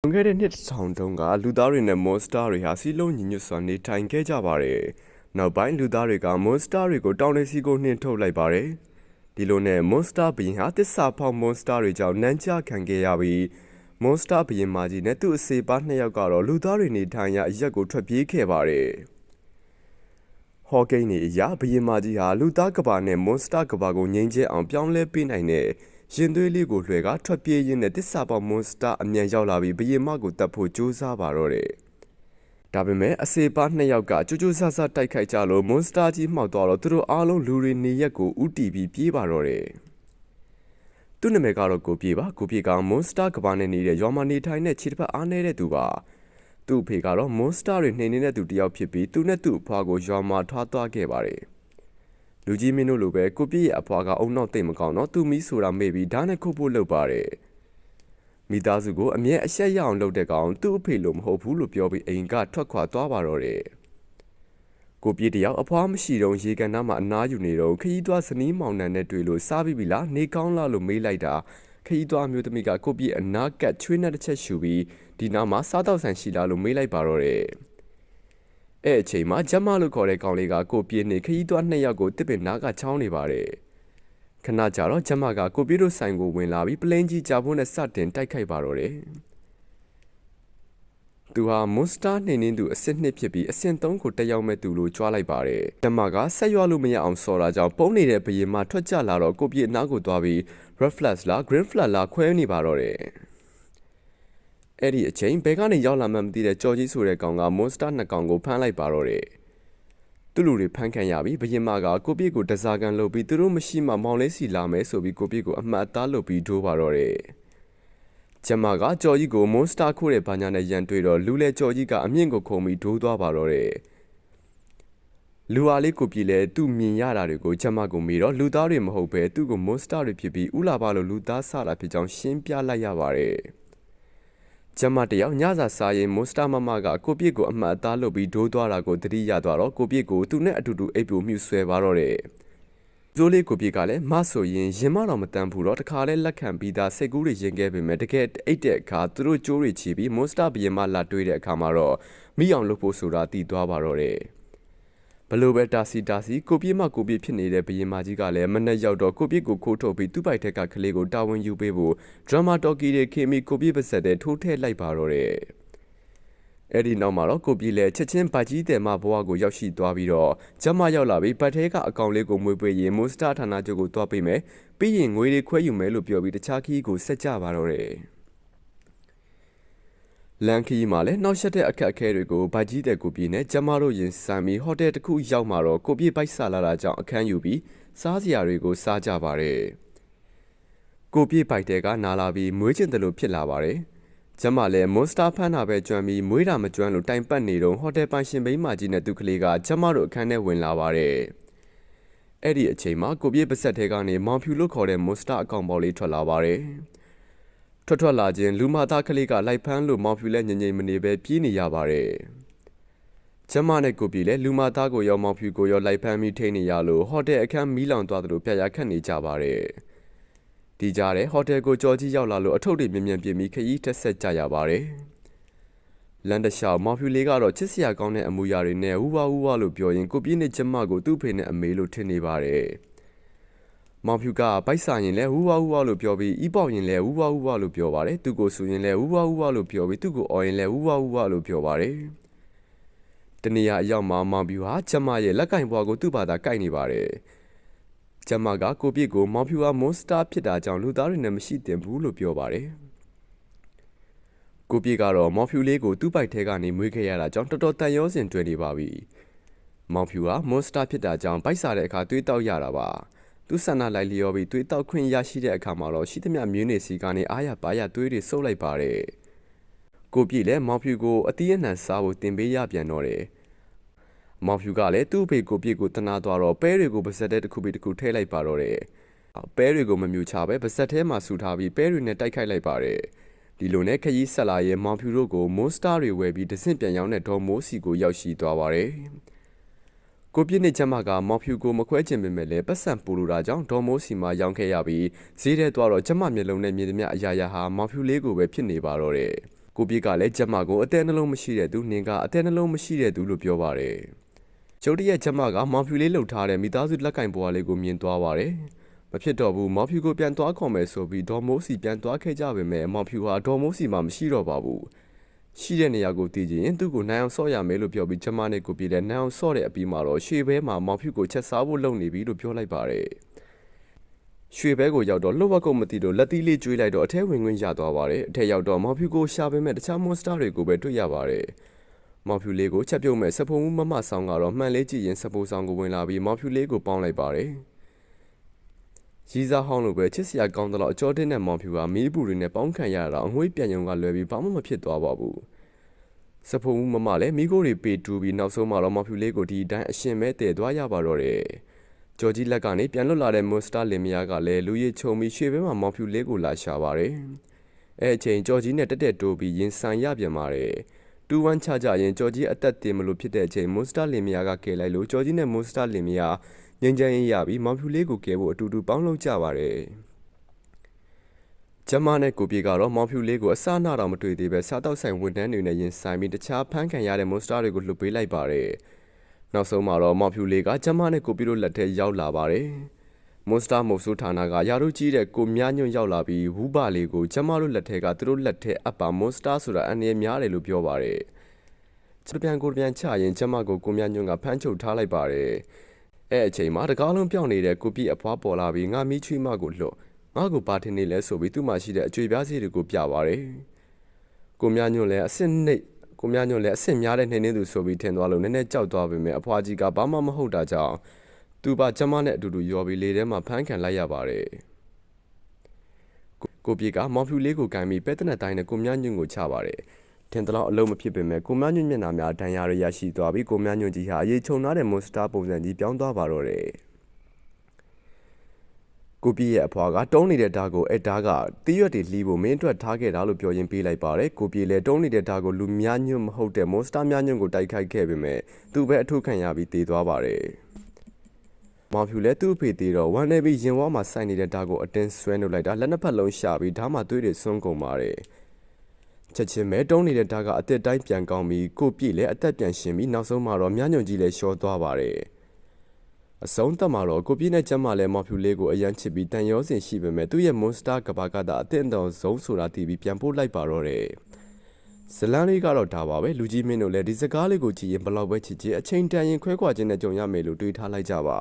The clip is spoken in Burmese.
လွန်ခဲ့တဲ့နှစ်တစ်ထောင်တုန်းကလူသားတွေနဲ့မွန်စတာတွေဟာစီးလုံးညီညွတ်စွာနေထိုင်ခဲ့ကြပါတယ်။နောက်ပိုင်းလူသားတွေကမွန်စတာတွေကိုတောင်နေစီကိုနှင်ထုတ်လိုက်ပါတယ်။ဒီလိုနဲ့မွန်စတာဘီရင်ဟာတစ္ဆာဖောက်မွန်စတာတွေကြောင့်နန်းချခံခဲ့ရပြီးမွန်စတာဘီရင်မကြီးနဲ့သူ့အစေပါနှစ်ယောက်ကတော့လူသားတွေနေထိုင်ရာအရက်ကိုထွက်ပြေးခဲ့ပါတယ်။ဟော်ကိန်းနေအရာဘီရင်မကြီးဟာလူသားကဘာနဲ့မွန်စတာကဘာကိုငြိမ်းချမ်းအောင်ပြောင်းလဲပေးနိုင်တဲ့ရင်သွေးလေးကိုလွှဲကထွက်ပြေးရင်းနဲ့တစ္ဆာပေါမွန်စတာအမြန်ရောက်လာပြီးဘယင်မကိုတတ်ဖို့ကြိုးစားပါတော့တယ်။ဒါပေမဲ့အစေပါနှစ်ယောက်ကကြိုးကြိုးဆဆတိုက်ခိုက်ကြလို့မွန်စတာကြီးမှောက်သွားတော့သူတို့အားလုံးလူတွေနေရက်ကိုဥတီပြီးပြေးပါတော့တယ်။သူ့နာမည်ကတော့ကိုပြေပါကိုပြေကမွန်စတာကဘာနဲ့နေတဲ့ရွာမှာနေထိုင်တဲ့ခြေတစ်ဖက်အားနေတဲ့သူပါ။သူ့အဖေကတော့မွန်စတာတွေနှိမ်နေတဲ့သူတစ်ယောက်ဖြစ်ပြီးသူနဲ့သူ့အဖွားကိုရွာမှာထားသွားခဲ့ပါတယ်။လူကြီးမင်းတို့လိုပဲကိုပြည့်ရဲ့အဖွားကအုံနောက်သိမ့်မကောင်းတော့သူ့မီးဆိုတာမေ့ပြီးဓာတ်နဲ့ခုတ်ဖို့လုပ်ပါတယ်မိသားစုကိုအမြဲအဆက်ရအောင်လုပ်တဲ့ကောင်သူ့အဖေလိုမဟုတ်ဘူးလို့ပြောပြီးအိမ်ကထွက်ခွာသွားပါတော့တယ်ကိုပြည့်တယောက်အဖွားမရှိတော့ရေကန်သားမှာအနားယူနေတော့ခရီးသွားဇနီးမောင်နှံနဲ့တွေ့လို့စားပြီးပြီလားနေကောင်းလားလို့မေးလိုက်တာခရီးသွားမျိုးသမီးကကိုပြည့်အနားကတ်ချွေးနဲ့တစ်ချက်ရှူပြီးဒီနားမှာစားတော့ဆန်ရှိလားလို့မေးလိုက်ပါတော့တယ်အဲ့အချိန်မှာဂျမလို့ခေါ်တဲ့ကောင်လေးကကိုပြေးနေခရီးသွားနှစ်ယောက်ကိုတစ်ပင်နားကချောင်းနေပါတယ်ခဏကြာတော့ဂျမကကိုပြေးတို့ဆိုင်ကိုဝင်လာပြီးပလင်းကြီးကြာဖို့နဲ့စတင်တိုက်ခိုက်ပါတော့တယ်သူဟာမွန်စတာနှိမ်နှင်းသူအစစ်နှစ်ဖြစ်ပြီးအဆင့်3ကိုတက်ရောက်မဲ့သူလို့ကြွားလိုက်ပါတယ်ဂျမကဆက်ရွလို့မရအောင်ဆော်တာကြောင့်ပုံနေတဲ့ဘရင်မထွက်ကြလာတော့ကိုပြေးအနားကိုသွားပြီး red flag လား green flag လားခွဲနေပါတော့တယ်အဲ့ဒီအချိန်ဘဲကနေရောက်လာမှမသိတဲ့ကြော်ကြီးဆိုတဲ့ကောင်ကမွန်စတာနှစ်ကောင်ကိုဖမ်းလိုက်ပါတော့တယ်သူ့လူတွေဖမ်းခံရပြီးဘရင်မကကိုပြည့်ကိုတစားကန်လုပ်ပြီးသူတို့မရှိမှမောင်လေးစီလာမယ်ဆိုပြီးကိုပြည့်ကိုအမှတ်အသားလုပ်ပြီးဒိုးပါတော့တယ်ကျမကကြော်ကြီးကိုမွန်စတာခိုးတဲ့ဘာညာနဲ့ရန်တွေ့တော့လူလေကြော်ကြီးကအမြင့်ကိုခုံပြီးဒိုးသွားပါတော့တယ်လူအားလေးကိုပြည့်လဲသူ့မြင်ရတာတွေကိုကျမကိုမေးတော့လူသားတွေမဟုတ်ပဲသူ့ကိုမွန်စတာတွေဖြစ်ပြီးဥလာပါလို့လူသားဆတာဖြစ်ကြောင်းရှင်းပြလိုက်ရပါတယ်ကျမတယောက်ညစာစားရင်မွန်စတာမမကကိုပြစ်ကိုအမှတ်အသားလုပ်ပြီးဒိုးသွားတာကိုသတိရသွားတော့ကိုပြစ်ကိုသူနဲ့အတူတူအိပ်ပူမြှူဆွဲပါတော့တယ်။ဇိုးလေးကိုပြစ်ကလည်းမဆိုရင်ရင်မတော်မတန်ဘူးတော့တခါလဲလက်ခံပြီးသားစိတ်ကူးတွေရင်ခဲ့ပေမဲ့တကယ်အိတ်တဲ့အခါသူတို့ကြိုးတွေချီပြီးမွန်စတာဘရင်မလာတွေးတဲ့အခါမှာတော့မိအောင်လုပ်ဖို့ဆိုတာတည်သွားပါတော့တယ်။ဘလို့ပဲတာစီကိုပြစ်မှကိုပြစ်ဖြစ်နေတဲ့ဘရင်မကြီးကလည်းမနဲ့ရောက်တော့ကိုပြစ်ကိုခိုးထုတ်ပြီးသူ့ပိုက်ထက်ကကလေးကိုတာဝန်ယူပေးဖို့ဒရမာတော်ကီတွေခေမီကိုပြစ်ပါဆက်တဲ့ထိုးထည့်လိုက်ပါတော့တယ်အဲ့ဒီနောက်မှာတော့ကိုပြစ်လည်းချက်ချင်းဗတ်ကြီးတယ်မဘဝကိုရောက်ရှိသွားပြီးတော့ကျမရောက်လာပြီးဗတ်ထဲကအကောင်လေးကိုမွေးပွေးရင်မွန်စတာဌာနချုပ်ကိုတွားပေးမယ်ပြီးရင်ငွေတွေခွဲယူမယ်လို့ပြောပြီးတခြားခီးကိုဆက်ကြပါတော့တယ်လန်ခီမှာလည်းနောက်ဆက်တဲ့အခက်အခဲတွေကိုဗတ်ကြီးတဲ့ကိုပြေနဲ့ကျမတို့ရင်ဆိုင်ပြီးဟိုတယ်တစ်ခုရောက်မှာတော့ကိုပြေပိုက်ဆလာတာကြောင့်အခန်းယူပြီးစားစရာတွေကိုစားကြပါတယ်ကိုပြေပိုက်တဲ့ကနာလာပြီးမွေးကျင်တယ်လို့ဖြစ်လာပါတယ်ကျမလည်းမွန်စတာဖန်တာပဲကျွမ်းပြီးမွေးတာမကျွမ်းလို့တိုင်ပတ်နေတော့ဟိုတယ်ပိုင်ရှင်ဘိန်းမကြီးနဲ့သူကလေးကကျမတို့အခန်းထဲဝင်လာပါတယ်အဲ့ဒီအချိန်မှာကိုပြေပါဆက်ထဲကနေမောင်ဖြူလို့ခေါ်တဲ့မွန်စတာအကောင်ပေါ်လေးထွက်လာပါတယ်ထွက်လာခြင်းလူမသားကလေးကလိုက်ဖမ်းလို့မောင်ဖြူလည်းငြိမ်ငြိမ်မနေပဲပြေးနေရပါတယ်ကျမနဲ့ကိုပြေလည်းလူမသားကိုရောမောင်ဖြူကိုရောလိုက်ဖမ်းပြီးထိနေရလို့ဟိုတယ်အခန်းမီးလောင်သွားသလိုပြရခတ်နေကြပါတယ်ဒီကြားထဲဟိုတယ်ကိုကြော်ကြီးရောက်လာလို့အထုပ်တွေမြင်မြန်ပြင်းပြီးခရီးတက်ဆက်ကြရပါတယ်လန်တရှောက်မောင်ဖြူလေးကတော့ချစ်စရာကောင်းတဲ့အမူအရာတွေနဲ့ဝူဝါလို့ပြောရင်ကိုပြေနဲ့ကျမကိုသူ့ဖေနဲ့အမေလို့ထင်နေပါတယ်မောင်ဖြူကဗိုက်စာရင်လဲဝူဝါလို့ပြောပြီးဤပေါက်ရင်လဲဝူဝါလို့ပြောပါတယ်သူကိုဆိုရင်လဲဝူဝါလို့ပြောပြီးသူ့ကိုအော်ရင်လဲဝူဝါလို့ပြောပါတယ်တနေရာအရောက်မှာမောင်ဖြူဟာကျမရဲ့လက်ကင်ဘွားကိုသူ့ဘာသာကိုက်နေပါတယ်ကျမကကိုပြစ်ကိုမောင်ဖြူဟာမွန်စတာဖြစ်တာကြောင့်လူသားတွေနဲ့မရှိတင်ဘူးလို့ပြောပါတယ်ကိုပြစ်ကတော့မောင်ဖြူလေးကိုသူ့ပိုက်ထဲကနေမွေးခဲ့ရတာကြောင့်တော်တော်တန်ရောစင်တွေ့နေပါပြီမောင်ဖြူဟာမွန်စတာဖြစ်တာကြောင့်ဗိုက်စားတဲ့အခါသွေးတောက်ရတာပါသူဆန္ဒလိုက်လျောပြီးသွေးတောက်ခွင့်ရရှိတဲ့အခါမှာတော့ရှိသမျှမြင်းနေစီကနေအားရပါရသွေးတွေစုပ်လိုက်ပါတယ်ကိုပြည့်လည်းမောင်ဖြူကိုအတီးအနှံစားဖို့တင်ပေးရပြန်တော့တယ်မောင်ဖြူကလည်းသူ့ဖေကိုပြည့်ကိုတနာသွားတော့ပဲတွေကိုပါဇက်တဲ့တစ်ခုပြီးတစ်ခုထည့်လိုက်ပါတော့တယ်ပဲတွေကိုမမြူချပဲပါဇက်ထဲမှာဆူထားပြီးပဲတွေနဲ့တိုက်ခိုက်လိုက်ပါတယ်ဒီလိုနဲ့ခရီးဆက်လာရဲ့မောင်ဖြူတို့ကိုမွန်စတာတွေဝယ်ပြီးတဆင့်ပြန်ရောက်တဲ့ဒေါ်မိုးစီကိုရောက်ရှိသွားပါတယ်ကိုပြည့်နဲ့ကျမကမောင်ဖြူကိုမခွဲကျင်ပေမဲ့လည်းပတ်စံပူလိုတာကြောင့်ဒေါ်မိုးစီမှာရောင်းခဲ့ရပြီးဈေးထဲသွားတော့ကျမမျက်လုံးနဲ့မြင်သမျှအရာရာဟာမောင်ဖြူလေးကိုပဲဖြစ်နေပါတော့တယ် ကိုပြစ်ကလည်းကျမကိုအသေးနှလုံးမရှိတဲ့သူနင်ကအသေးနှလုံးမရှိတဲ့သူလို့ပြောပါတယ်ကျုပ်တရဲ့ကျမကမောင်ဖြူလေးလှုပ်ထားတဲ့မိသားစုလက်ကင်ပွားလေးကိုမြင်သွားပါတယ်မဖြစ်တော့ဘူးမောင်ဖြူကိုပြန်သွားခေါ်မယ်ဆိုပြီးဒေါ်မိုးစီပြန်သွားခဲ့ကြပေမဲ့မောင်ဖြူဟာဒေါ်မိုးစီမှာမရှိတော့ပါဘူးရှိတဲ့နေရာကိုတည်ကြရင်သူ့ကိုနိုင်အောင်ဆော့ရမယ်လို့ပြောပြီးကျမနဲ့ကိုပြစ်လည်းနိုင်အောင်ဆော့တဲ့အပြီးမှာတော့ရွှေဘဲမှာမောင်ဖြူကိုချက်စားဖို့လုပ်နေပြီလို့ပြောလိုက်ပါတယ်ရွှေဘဲကိုရောက်တော့လှုပ်ဝက်ကုန်မသိတော့လက်သီးလေးကျွေးလိုက်တော့အထဲဝင်ခွင့်ရသွားပါတယ်အထက်ရောက်တော့မောင်ဖြူကိုရှာပေးမဲ့တခြားမွန်စတာတွေကိုပဲတွေ့ရပါတယ်မောင်ဖြူလေးကိုချက်ပြုတ်မဲ့စဖုံမမဆောင်ကတော့မှန်လေးကြည့်ရင်စပိုးဆောင်ကိုဝင်လာပြီးမောင်ဖြူလေးကိုပေါင်းလိုက်ပါတယ်ရီးစားဟောင်းလိုပဲချစ်စရာကောင်းတော့အကျော်တင်းတဲ့မောင်ဖြူဟာမီးပူတွေနဲ့ပေါင်းခံရတာအငွေးပြန်ယုံကလွယ်ပြီးဘာမှမဖြစ်သွားပါဘူးစဖုံမမလည်းမိကိုတွေပေတူပြီးနောက်ဆုံးမှာတော့မောင်ဖြူလေးကိုဒီအတိုင်းအရှင်မဲတည်သွားရပါတော့တယ်ဂျော်ကြီးလက်ကနေပြန်လွတ်လာတဲ့မွန်စတာလင်မယားကလည်းလူရည်ချုံပြီးရွှေဘဲမှာမောင်ဖြူလေးကိုလာရှာပါတယ်အဲအချိန်ဂျော်ကြီးနဲ့တက်တိုးပြီးရင်ဆိုင်ရပြန်ပါတယ်တူဝမ်းချကြရင်ဂျော်ကြီးအသက်တင်မလို့ဖြစ်တဲ့အချိန်မွန်စတာလင်မယားကကယ်လိုက်လို့ဂျော်ကြီးနဲ့မွန်စတာလင်မယားငြိမ်းချမ်းရေးရပြီးမောင်ဖြူလေးကိုကယ်ဖို့အတူတူပေါင်းလုပ်ကြပါတယ်ကျမနဲ့ကိုပြေကတော့မောင်ဖြူလေးကိုအစနာတော့မတွေ့သေးပဲစားတော့ဆိုင်ဝန်ထမ်းတွေနဲ့ရင်ဆိုင်ပြီးတခြားဖမ်းခံရတဲ့မွန်စတာတွေကိုလှုပ်ပေးလိုက်ပါတယ်နောက်ဆုံးမှာတော့မောင်ဖြူလေးကကျမနဲ့ကိုပြေတို့လက်ထဲရောက်လာပါတယ်မွန်စတာမို့ဆိုဌာနကရာတို့ကြီးတဲ့ကိုမြညွန့်ရောက်လာပြီးဝူပါလေးကိုကျမတို့လက်ထဲကသူတို့လက်ထဲအပ်ပါမွန်စတာဆိုတာအန်ရများတယ်လို့ပြောပါတယ်ချက်ပြန်ကိုပြန်ချရင်ကျမကိုမြညွန့်ကဖမ်းချုပ်ထားလိုက်ပါတယ်အဲအချိန်မှာတကားလုံးပြောင်းနေတဲ့ကိုပြည့်အဖွားပေါ်လာပြီးငါမီးချွေးမကိုလွတ်ငါ့ကိုပါထင်းနေလဲဆိုပြီးသူ့မှာရှိတဲ့အကျွေပြားစီတွေကိုပြပါတယ်ကိုမြညွန့်လည်းအစ်စ်များတဲ့နှင်းနှင်းသူဆိုပြီးထင်သွားလို့နည်းနည်းကြောက်သွားပေမဲ့အဖွားကြီးကဘာမှမဟုတ်တာကြောင့်သူပါကျမနဲ့အတူတူရော်ပြီးလေထဲမှာဖမ်းခံလိုက်ရပါတယ်ကိုပြေကမောင်ဖြူလေးကိုကန်ပြီးပဲတနက်တိုင်းနဲ့ကိုမြညွန့်ကိုချပါတယ်ထင်သလောက်အလုံးမဖြစ်ပေမဲ့ကိုမြညွန့်မျက်နှာများဒဏ်ရာတွေရရှိသွားပြီးကိုမြညွန့်ကြီးဟာရေချုံထားတဲ့မွန်စတာပုံစံကြီးပြောင်းသွားပါတော့တယ်ကိုပြည့်ရဲ့အဖွားကတုံးနေတဲ့ဓာတ်ကိုအဲ့ဓာတ်ကတီးရွက်တွေလှီးဖို့မင်းအတွက်ထားခဲ့တာလို့ပြောရင်းပေးလိုက်ပါတယ်ကိုပြည့်လည်းတုံးနေတဲ့ဓာတ်ကိုလူများညွန့်မဟုတ်တဲ့မွန်စတာများညွန့်ကိုတိုက်ခိုက်ခဲ့ပေမဲ့သူပဲအထုခံရပြီးတည်သွားပါတယ်မောင်ဖြူလည်းသူ့အဖေသေးတော့ဝမ်းနေပြီးရင်ဝါမှာစိုက်နေတဲ့ဓာတ်ကိုအတင်းဆွဲနှုတ်လိုက်တာလက်နှစ်ဖက်လုံးရှာပြီးဓာတ်မှသွေးတွေဆွန်းကုန်ပါတယ်ချက်ချင်းပဲတုံးနေတဲ့ဓာတ်ကအသက်တိုင်းပြန်ကောင်းပြီးကိုပြည့်လည်းအသက်ပြန်ရှင်ပြီးနောက်ဆုံးမှာတော့မြညွန့်ကြီးလည်းရှော့သွားပါတယ်အဆုံးသတ်မှာတော့ကိုပြည့်နဲ့ကျမလည်းမောင်ဖြူလေးကိုအရန်ချစ်ပြီးတန်ရောစင်ရှိပေမဲ့သူ့ရဲ့မွန်စတာကဘာကတာအသင့်တော်ဆုံးဆိုတာသိပြီးပြန်ပို့လိုက်ပါတော့တယ်ဇလန်းလေးကတော့ဒါပါပဲလူကြီးမင်းတို့လည်းဒီစကားလေးကိုကြည့်ရင်ဘလောက်ပဲချစ်ချစ်အချိန်တန်ရင်ခွဲခွာခြင်းနဲ့ကြုံရမယ်လို့တွေးထားလိုက်ကြပါ